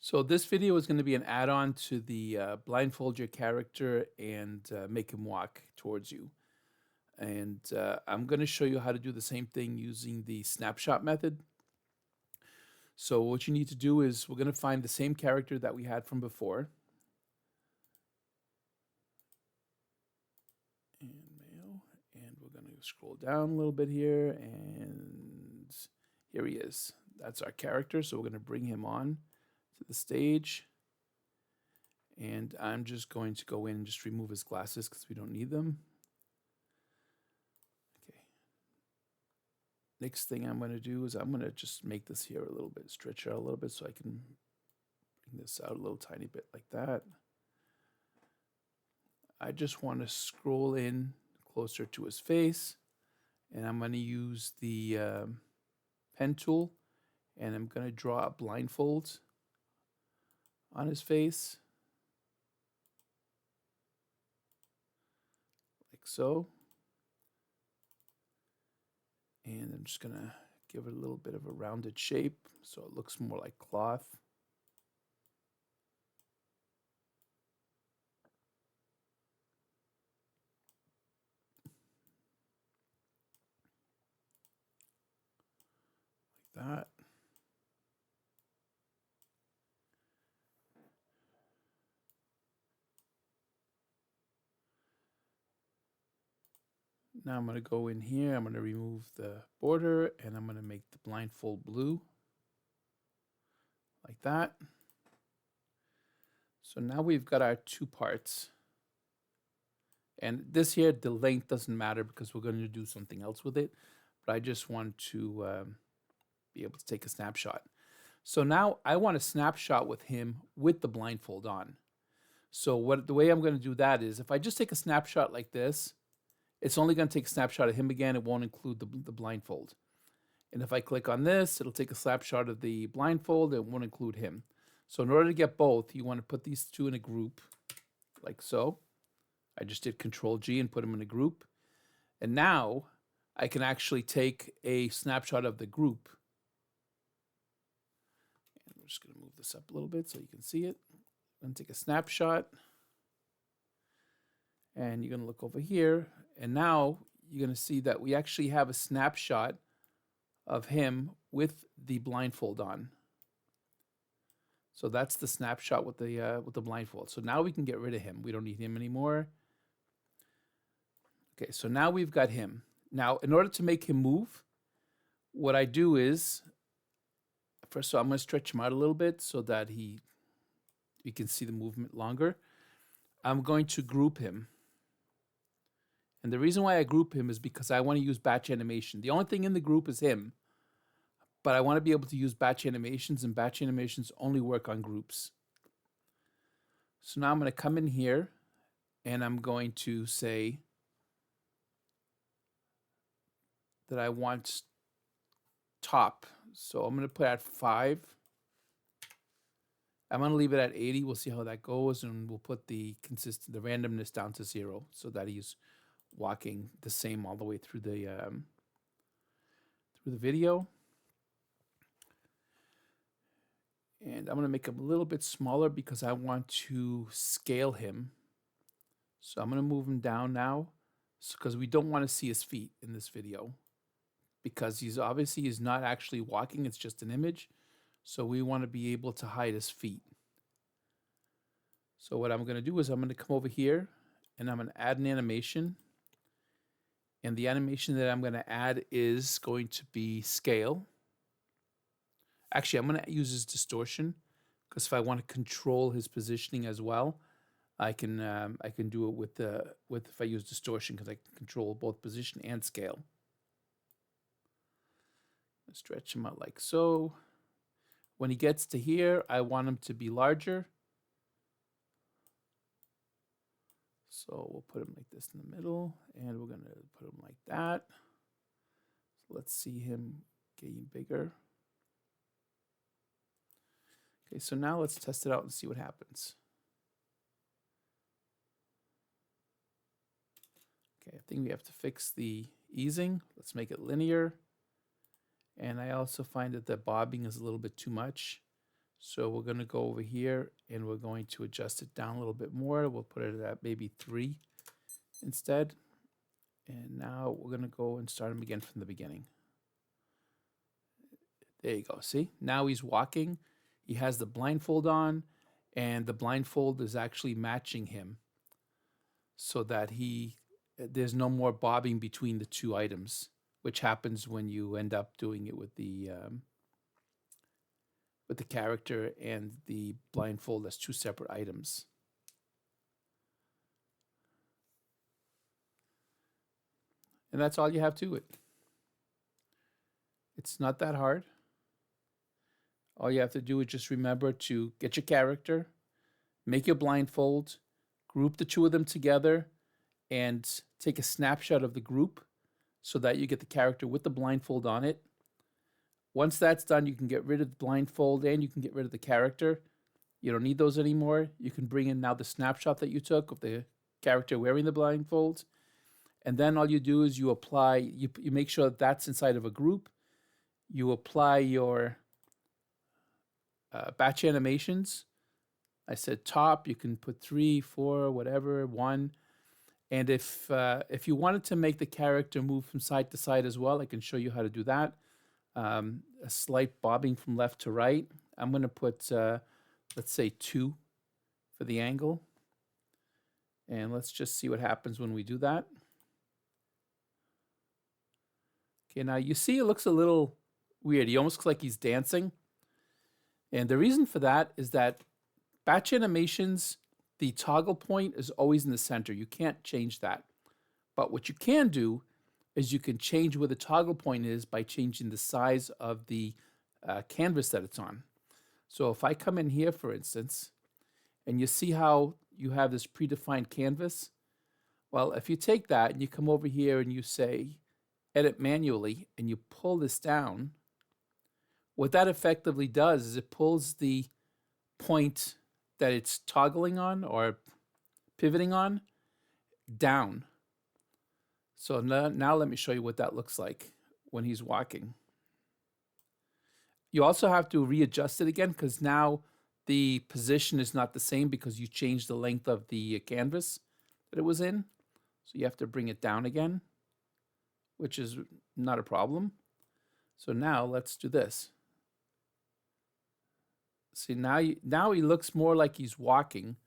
So this video is going to be an add-on to the blindfold your character and make him walk towards you. And I'm going to show you how to do the same thing using the snapshot method. So what you need to do is we're going to find the same character that we had from before. And male. And we're going to scroll down a little bit here. And here he is. That's our character. So we're going to bring him on to the stage. And I'm just going to go in and just remove his glasses because we don't need them. Okay. Next thing I'm going to do is I'm going to just make this here a little bit, stretch out a little bit so I can bring this out a little tiny bit like that. I just want to scroll in closer to his face, and I'm going to use the pen tool, and I'm going to draw a blindfold on his face. Like so. And I'm just going to give it a little bit of a rounded shape so it looks more like cloth. Like that. Now I'm going to go in here, I'm going to remove the border, and I'm going to make the blindfold blue. Like that. So now we've got our two parts. And this here, the length doesn't matter because we're going to do something else with it. But I just want to be able to take a snapshot. So now I want a snapshot with him with the blindfold on. So the way I'm going to do that is if I just take a snapshot like this, it's only going to take a snapshot of him again. It won't include the blindfold. And if I click on this, it'll take a snapshot of the blindfold. It won't include him. So in order to get both, you want to put these two in a group like so. I just did Control G and put them in a group. And now I can actually take a snapshot of the group. And we're just going to move this up a little bit so you can see it. I'm going to take a snapshot. And you're going to look over here. And now you're going to see that we actually have a snapshot of him with the blindfold on. So that's the snapshot with the blindfold. So now we can get rid of him. We don't need him anymore. Okay, so now we've got him. Now, in order to make him move, what I do is, first of all, I'm going to stretch him out a little bit so that you can see the movement longer. I'm going to group him. And the reason why I group him is because I want to use batch animation. The only thing in the group is him, but I want to be able to use batch animations, and batch animations only work on groups. So now I'm going to come in here, and I'm going to say that I want top. So I'm going to put at 5. I'm going to leave it at 80. We'll see how that goes, and we'll put the randomness down to 0 so that he's walking the same all the way through the video. And I'm going to make him a little bit smaller because I want to scale him. So I'm going to move him down now because we don't want to see his feet in this video because he's not actually walking. It's just an image. So we want to be able to hide his feet. So what I'm going to do is I'm going to come over here and I'm going to add an animation. And the animation that I'm going to add is going to be scale. Actually, I'm going to use his distortion because if I want to control his positioning as well, I can do it with if I use distortion because I can control both position and scale. Stretch him out like so. When he gets to here, I want him to be larger. So we'll put him like this in the middle, and we're going to put him like that. So let's see him getting bigger. Okay, so now let's test it out and see what happens. Okay, I think we have to fix the easing. Let's make it linear. And I also find that the bobbing is a little bit too much. So we're going to go over here and we're going to adjust it down a little bit more. We'll put it at maybe 3 instead. And now we're going to go and start him again from the beginning. There you go. See, now he's walking. He has the blindfold on, and the blindfold is actually matching him so that there's no more bobbing between the two items, which happens when you end up doing it with the character and the blindfold as two separate items. And that's all you have to it. It's not that hard. All you have to do is just remember to get your character, make your blindfold, group the two of them together, and take a snapshot of the group so that you get the character with the blindfold on it. Once that's done, you can get rid of the blindfold and you can get rid of the character. You don't need those anymore. You can bring in now the snapshot that you took of the character wearing the blindfold. And then all you do is you apply, you make sure that that's inside of a group. You apply your batch animations. I said top, you can put 3, 4, whatever, 1. And if you wanted to make the character move from side to side as well, I can show you how to do that. A slight bobbing from left to right. I'm going to put, let's say 2 for the angle. And let's just see what happens when we do that. Okay, now you see it looks a little weird. He almost looks like he's dancing. And the reason for that is that batch animations, the toggle point is always in the center. You can't change that. But what you can do is you can change where the toggle point is by changing the size of the canvas that it's on. So if I come in here, for instance, and you see how you have this predefined canvas, well, if you take that and you come over here and you say edit manually and you pull this down, what that effectively does is it pulls the point that it's toggling on or pivoting on down. So now let me show you what that looks like when he's walking. You also have to readjust it again because now the position is not the same because you changed the length of the canvas that it was in. So you have to bring it down again, which is not a problem. So now let's do this. See, now he looks more like he's walking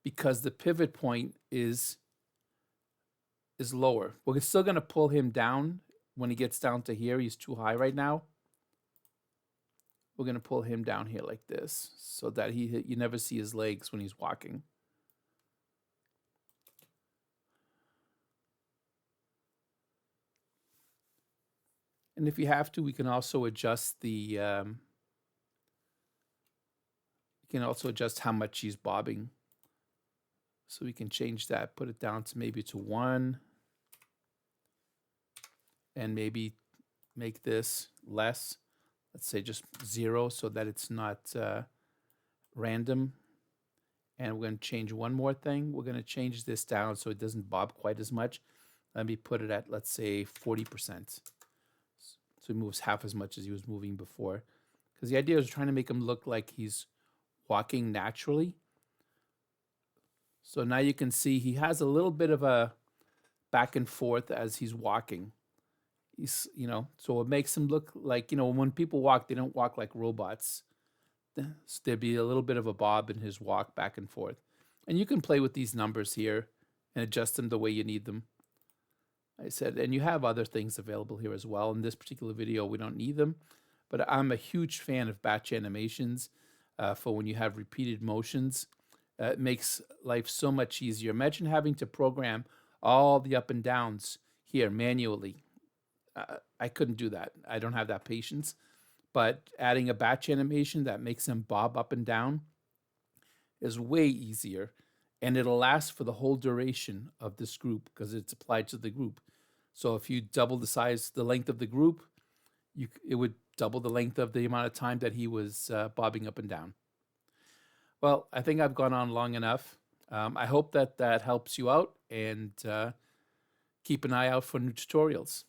because the pivot point is lower. We're still going to pull him down when he gets down to here. He's too high right now. We're going to pull him down here like this so that you never see his legs when he's walking. And if you have to, we can also adjust the how much he's bobbing. So we can change that, put it down to maybe to 1. And maybe make this less. Let's say just 0 so that it's not random. And we're going to change one more thing. We're going to change this down so it doesn't bob quite as much. Let me put it at, let's say, 40%. So he moves half as much as he was moving before. Because the idea is trying to make him look like he's walking naturally. So now you can see he has a little bit of a back and forth as he's walking. He's, so it makes him look like, when people walk, they don't walk like robots. So there'd be a little bit of a bob in his walk back and forth. And you can play with these numbers here and adjust them the way you need them. I said, and you have other things available here as well. In this particular video, we don't need them, but I'm a huge fan of batch animations for when you have repeated motions. It makes life so much easier. Imagine having to program all the up and downs here manually. I couldn't do that. I don't have that patience. But adding a batch animation that makes them bob up and down is way easier. And it'll last for the whole duration of this group because it's applied to the group. So if you double the length of the group, it would double the length of the amount of time that he was bobbing up and down. Well, I think I've gone on long enough. I hope that helps you out, and keep an eye out for new tutorials.